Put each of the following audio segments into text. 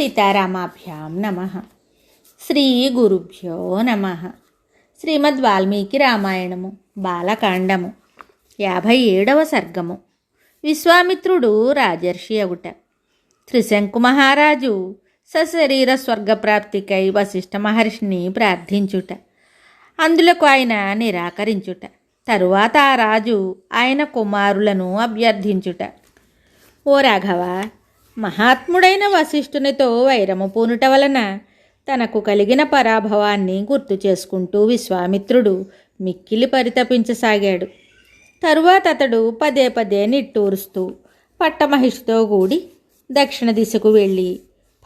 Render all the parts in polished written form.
సీతారామాభ్యాం నమః. శ్రీ గురుభ్యో నమః. శ్రీమద్ వాల్మీకి రామాయణము బాలకాండము 57వ సర్గము. విశ్వామిత్రుడు రాజర్షి అగుట. త్రిశంకు మహారాజు సశరీర స్వర్గప్రాప్తికై వశిష్ఠ మహర్షిని ప్రార్థించుట, అందులకు ఆయన నిరాకరించుట. తరువాత ఆ రాజు ఆయన కుమారులను అభ్యర్థించుట. ఓ రాఘవ, మహాత్ముడైన వశిష్ఠునితో వైరము పూనుట వలన తనకు కలిగిన పరాభవాన్ని గుర్తు చేసుకుంటూ విశ్వామిత్రుడు మిక్కిలి పరితపించసాగాడు. తరువాత అతడు పదే పదే నిట్టూరుస్తూ పట్టమహిషితో కూడి దక్షిణ దిశకు వెళ్ళి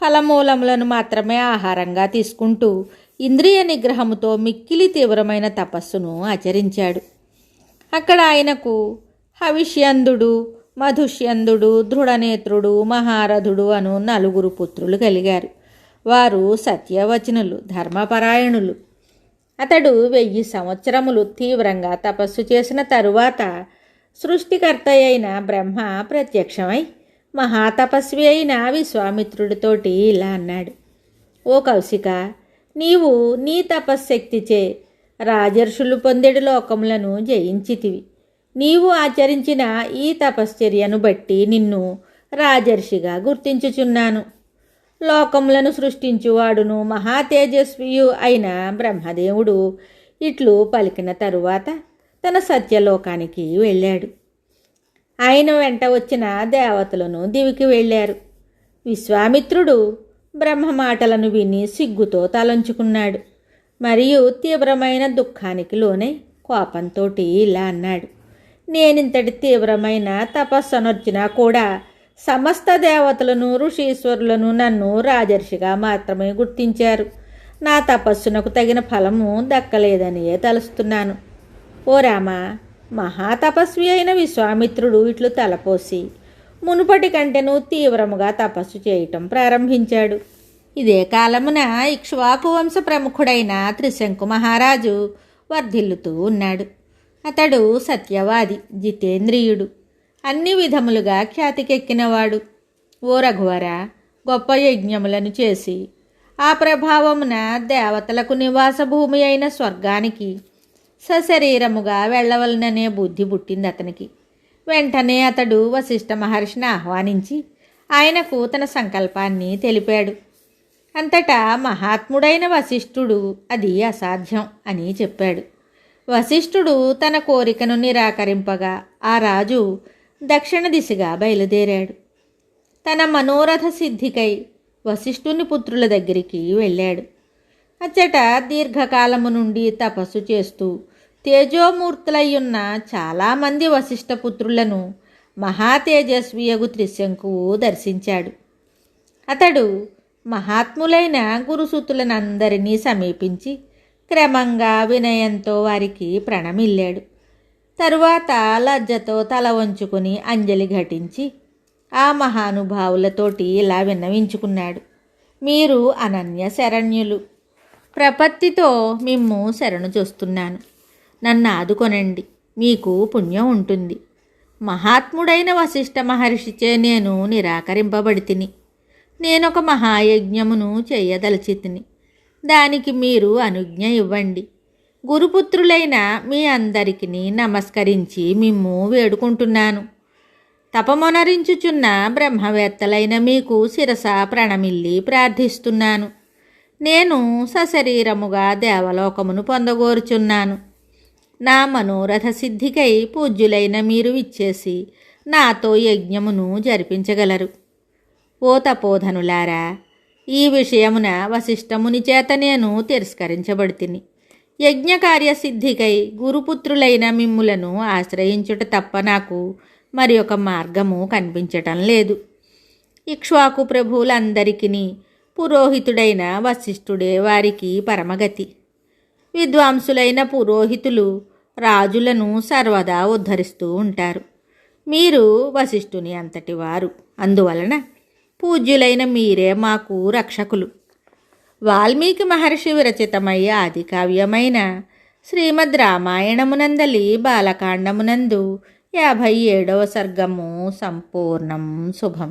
ఫలమూలములను మాత్రమే ఆహారంగా తీసుకుంటూ ఇంద్రియ నిగ్రహముతో మిక్కిలి తీవ్రమైన తపస్సును ఆచరించాడు. అక్కడ ఆయనకు హవిష్యందుడు, మధుష్యందుడు, దృఢనేత్రుడు, మహారథుడు అను 4 పుత్రులు కలిగారు. వారు సత్యవచనులు, ధర్మపరాయణులు. అతడు 1000 సంవత్సరములు తీవ్రంగా తపస్సు చేసిన తరువాత సృష్టికర్త అయిన బ్రహ్మ ప్రత్యక్షమై మహాతపస్వి అయిన విశ్వామిత్రుడితోటి ఇలా అన్నాడు: ఓ కౌశిక, నీవు నీ తపశ్శక్తిచే రాజర్షులు పొందెడు లోకములను జయించితివి. నీవు ఆచరించిన ఈ తపశ్చర్యను బట్టి నిన్ను రాజర్షిగా గుర్తించుచున్నాను. లోకములను సృష్టించువాడును మహా తేజస్వియు అయిన బ్రహ్మదేవుడు ఇట్లు పలికిన తరువాత తన సత్యలోకానికి వెళ్ళాడు. ఆయన వెంట వచ్చిన దేవతలను దివికి వెళ్ళారు. విశ్వామిత్రుడు బ్రహ్మ మాటలను విని సిగ్గుతో తలంచుకున్నాడు. మరియు తీవ్రమైన దుఃఖానికి లోనై కోపంతో ఇలా అన్నాడు: నేనింతటి తీవ్రమైన తపస్సనొచ్చినా కూడా సమస్త దేవతలను, ఋషీశ్వరులను నన్ను రాజర్షిగా మాత్రమే గుర్తించారు. నా తపస్సునకు తగిన ఫలము దక్కలేదనియే తలుస్తున్నాను. ఓ రామ, మహాతపస్వి అయిన విశ్వామిత్రుడు ఇట్లు తలపోసి మునుపటి కంటెను తీవ్రముగా తపస్సు చేయటం ప్రారంభించాడు. ఇదే కాలమున ఇక్ష్వాకు వంశ ప్రముఖుడైన త్రిశంకు మహారాజు వర్ధిల్లుతూ ఉన్నాడు. అతడు సత్యవాది, జితేంద్రియుడు, అన్ని విధములుగా ఖ్యాతికెక్కినవాడు. ఓ రఘువర, గొప్ప యజ్ఞములను చేసి ఆ ప్రభావమున దేవతలకు నివాస భూమి అయిన స్వర్గానికి సశరీరముగా వెళ్ళవలననే బుద్ధి పుట్టింది అతనికి. వెంటనే అతడు వశిష్ఠ మహర్షిని ఆహ్వానించి ఆయనకు తన సంకల్పాన్ని తెలిపాడు. అంతటా మహాత్ముడైన వశిష్ఠుడు అది అసాధ్యం అని చెప్పాడు. వశిష్ఠుడు తన కోరికను నిరాకరింపగా ఆ రాజు దక్షిణ దిశగా బయలుదేరాడు. తన మనోరథ సిద్ధికై వశిష్ఠుని పుత్రుల దగ్గరికి వెళ్ళాడు. అచ్చట దీర్ఘకాలము నుండి తపస్సు చేస్తూ తేజోమూర్తులయ్యున్న చాలామంది వశిష్ఠ పుత్రులను మహాతేజస్వియగు త్రిశంకువు దర్శించాడు. అతడు మహాత్ములైన గురుసూతులనందరినీ సమీపించి క్రమంగా వినయంతో వారికి ప్రణమిల్లాడు. తరువాత లజ్జతో తల వంచుకొని అంజలి ఘటించి ఆ మహానుభావులతోటి ఇలా విన్నవించుకున్నాడు: మీరు అనన్య శరణ్యులు. ప్రపత్తితో మిమ్ము శరణు చూస్తున్నాను. నన్ను ఆదుకొనండి, మీకు పుణ్యం ఉంటుంది. మహాత్ముడైన వశిష్ఠ మహర్షిచే నేను నిరాకరింపబడితిని. నేనొక మహాయజ్ఞమును చేయదలచితిని. దానికి మీరు అనుజ్ఞ ఇవ్వండి. గురుపుత్రులైన మీ అందరికీ నమస్కరించి మిమ్ము వేడుకుంటున్నాను. తపమొనరించుచున్న బ్రహ్మవేత్తలైన మీకు శిరస ప్రణమిల్లి ప్రార్థిస్తున్నాను. నేను సశరీరముగా దేవలోకమును పొందగోరుచున్నాను. నా మనోరథ సిద్ధికై పూజ్యులైన మీరు విచ్చేసి నాతో యజ్ఞమును జరిపించగలరు. ఓ తపోధనులారా, ఈ విషయమున వశిష్ఠముని చేత నేను తిరస్కరించబడితిని. యజ్ఞకార్యసిద్ధికై గురుపుత్రులైన మిమ్ములను ఆశ్రయించుట తప్ప నాకు మరి ఒక మార్గము కనిపించటం లేదు. ఇక్ష్వాకు ప్రభువులందరికీ పురోహితుడైన వశిష్ఠుడే వారికి పరమగతి. విద్వాంసులైన పురోహితులు రాజులను సర్వదా ఉద్ధరిస్తూ ఉంటారు. మీరు వశిష్ఠుని అంతటి వారు. అందువలన పూజ్యులైన మీరే మాకు రక్షకులు. వాల్మీకి మహర్షి విరచితమయ్యే ఆది కావ్యమైన శ్రీమద్ రామాయణమునందలి బాలకాండమునందు 57వ సర్గము సంపూర్ణం. శుభం.